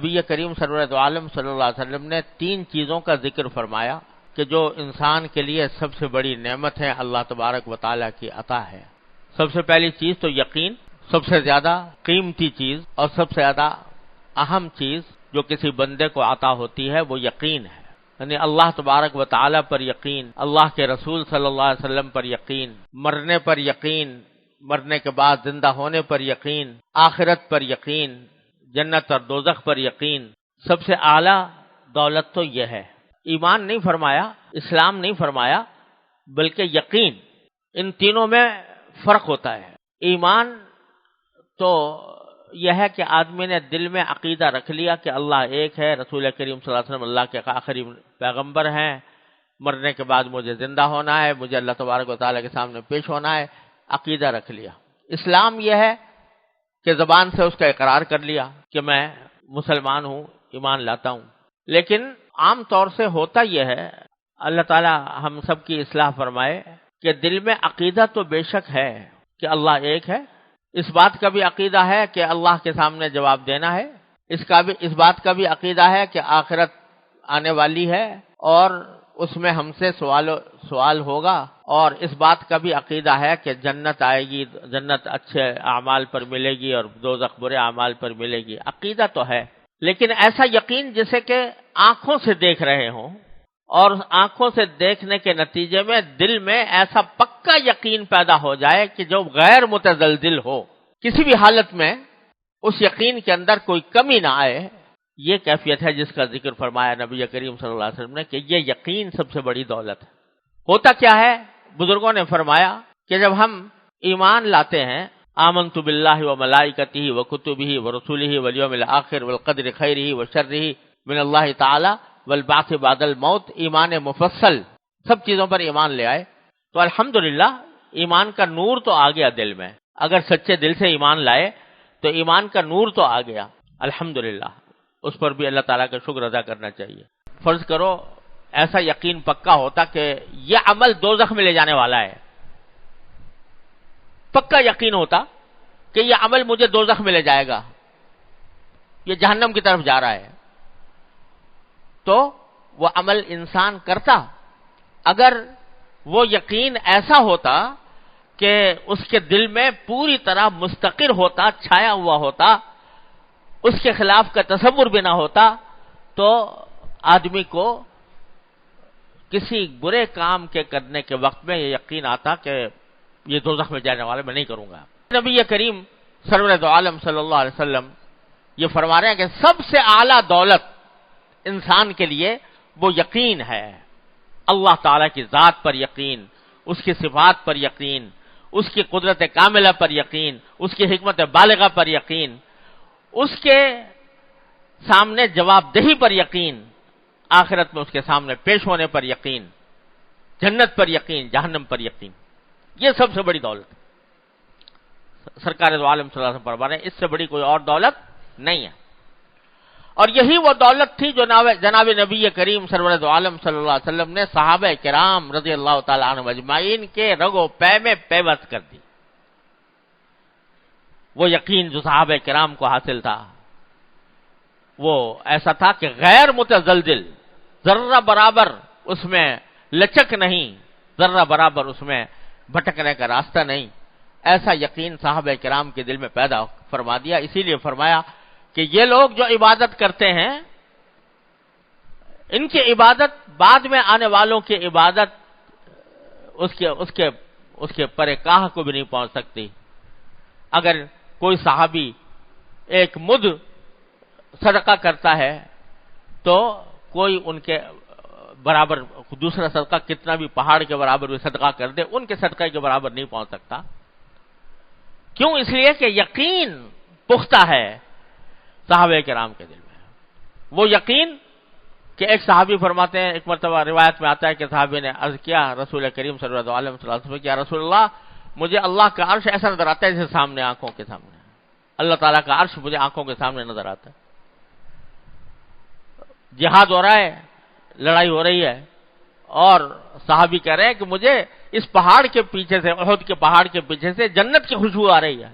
نبی کریم سرور عالم صلی اللہ علیہ وسلم نے 3 چیزوں کا ذکر فرمایا کہ جو انسان کے لیے سب سے بڑی نعمت ہے، اللہ تبارک و تعالیٰ کی عطا ہے۔ سب سے پہلی چیز تو یقین، سب سے زیادہ قیمتی چیز اور سب سے زیادہ اہم چیز جو کسی بندے کو عطا ہوتی ہے وہ یقین ہے، یعنی اللہ تبارک و تعالیٰ پر یقین، اللہ کے رسول صلی اللہ علیہ وسلم پر یقین، مرنے پر یقین، مرنے کے بعد زندہ ہونے پر یقین، آخرت پر یقین، جنت اور دوزخ پر یقین۔ سب سے اعلیٰ دولت تو یہ ہے۔ ایمان نہیں فرمایا، اسلام نہیں فرمایا، بلکہ یقین۔ ان تینوں میں فرق ہوتا ہے۔ ایمان تو یہ ہے کہ آدمی نے دل میں عقیدہ رکھ لیا کہ اللہ ایک ہے، رسول کریم صلی اللہ علیہ وسلم اللہ کے آخری پیغمبر ہیں، مرنے کے بعد مجھے زندہ ہونا ہے، مجھے اللہ تبارک و تعالیٰ کے سامنے پیش ہونا ہے، عقیدہ رکھ لیا۔ اسلام یہ ہے کہ زبان سے اس کا اقرار کر لیا کہ میں مسلمان ہوں، ایمان لاتا ہوں۔ لیکن عام طور سے ہوتا یہ ہے، اللہ تعالیٰ ہم سب کی اصلاح فرمائے، کہ دل میں عقیدہ تو بے شک ہے کہ اللہ ایک ہے، اس بات کا بھی عقیدہ ہے کہ اللہ کے سامنے جواب دینا ہے، اس بات کا بھی عقیدہ ہے کہ آخرت آنے والی ہے اور اس میں ہم سے سوال ہوگا، اور اس بات کا بھی عقیدہ ہے کہ جنت آئے گی، جنت اچھے اعمال پر ملے گی اور دوزخ برے اعمال پر ملے گی۔ عقیدہ تو ہے، لیکن ایسا یقین جسے کہ آنکھوں سے دیکھ رہے ہوں، اور آنکھوں سے دیکھنے کے نتیجے میں دل میں ایسا پکا یقین پیدا ہو جائے کہ جو غیر متزلزل ہو، کسی بھی حالت میں اس یقین کے اندر کوئی کمی نہ آئے، یہ کیفیت ہے جس کا ذکر فرمایا نبی کریم صلی اللہ علیہ وسلم نے کہ یہ یقین سب سے بڑی دولت ہے۔ ہوتا کیا ہے؟ بزرگوں نے فرمایا کہ جب ہم ایمان لاتے ہیں، آمنت باللہ و ملائکتہ و کتبہ و رسولہ والیوم الآخر والقدر خیرہ و شرہ من اللہ تعالی والبعث بعد الموت، ایمان مفصل، سب چیزوں پر ایمان لے آئے، تو الحمدللہ ایمان کا نور تو آ گیا دل میں۔ اگر سچے دل سے ایمان لائے تو ایمان کا نور تو آ گیا، الحمدللہ۔ اس پر بھی اللہ تعالیٰ کا شکر ادا کرنا چاہیے۔ فرض کرو ایسا یقین پکا ہوتا کہ یہ عمل دوزخ میں لے جانے والا ہے، پکا یقین ہوتا کہ یہ عمل مجھے دوزخ میں لے جائے گا، یہ جہنم کی طرف جا رہا ہے، تو وہ عمل انسان کرتا۔ اگر وہ یقین ایسا ہوتا کہ اس کے دل میں پوری طرح مستقر ہوتا، چھایا ہوا ہوتا، اس کے خلاف کا تصور بھی نہ ہوتا، تو آدمی کو کسی برے کام کے کرنے کے وقت میں یہ یقین آتا کہ یہ دوزخ میں جانے والا میں نہیں کروں گا۔ نبی کریم سرور عالم صلی اللہ علیہ وسلم یہ فرما رہے ہیں کہ سب سے اعلیٰ دولت انسان کے لیے وہ یقین ہے، اللہ تعالیٰ کی ذات پر یقین، اس کی صفات پر یقین، اس کی قدرت کاملہ پر یقین، اس کی حکمت بالغہ پر یقین، اس کے سامنے جواب دہی پر یقین، آخرت میں اس کے سامنے پیش ہونے پر یقین، جنت پر یقین، جہنم پر یقین، یہ سب سے بڑی دولت ہے۔ سرکار دو عالم صلی اللہ علیہ وسلم فرما رہے ہیں اس سے بڑی کوئی اور دولت نہیں ہے، اور یہی وہ دولت تھی جو جناب نبی کریم سرور دو عالم صلی اللہ علیہ وسلم نے صحابہ کرام رضی اللہ تعالیٰ عنہ اجمعین کے رگ و پے میں پیوست کر دی۔ وہ یقین جو صحابہ کرام کو حاصل تھا وہ ایسا تھا کہ غیر متزلزل، ذرہ برابر اس میں لچک نہیں، ذرہ برابر اس میں بھٹکنے کا راستہ نہیں، ایسا یقین صحابہ کرام کے دل میں پیدا فرما دیا۔ اسی لیے فرمایا کہ یہ لوگ جو عبادت کرتے ہیں، ان کی عبادت بعد میں آنے والوں کی عبادت اس کے پرے کاہ کو بھی نہیں پہنچ سکتی۔ اگر کوئی صحابی ایک مد صدقہ کرتا ہے تو کوئی ان کے برابر دوسرا صدقہ کتنا بھی پہاڑ کے برابر بھی صدقہ کر دے، ان کے صدقہ کے برابر نہیں پہنچ سکتا۔ کیوں؟ اس لیے کہ یقین پختہ ہے صحابہ کرام کے دل میں۔ وہ یقین کہ ایک صحابی فرماتے ہیں، ایک مرتبہ روایت میں آتا ہے کہ صحابی نے عرض کیا رسول کریم صلی اللہ علیہ وسلم کہ یا رسول اللہ، مجھے اللہ کا عرش ایسا نظر آتا ہے جیسے سامنے آنکھوں کے سامنے، اللہ تعالیٰ کا عرش مجھے آنکھوں کے سامنے نظر آتا ہے۔ جہاد ہو رہا ہے، لڑائی ہو رہی ہے، اور صحابی کہہ رہے ہیں کہ مجھے اس پہاڑ کے پیچھے سے، احد کے پہاڑ کے پیچھے سے جنت کی خوشبو آ رہی ہے۔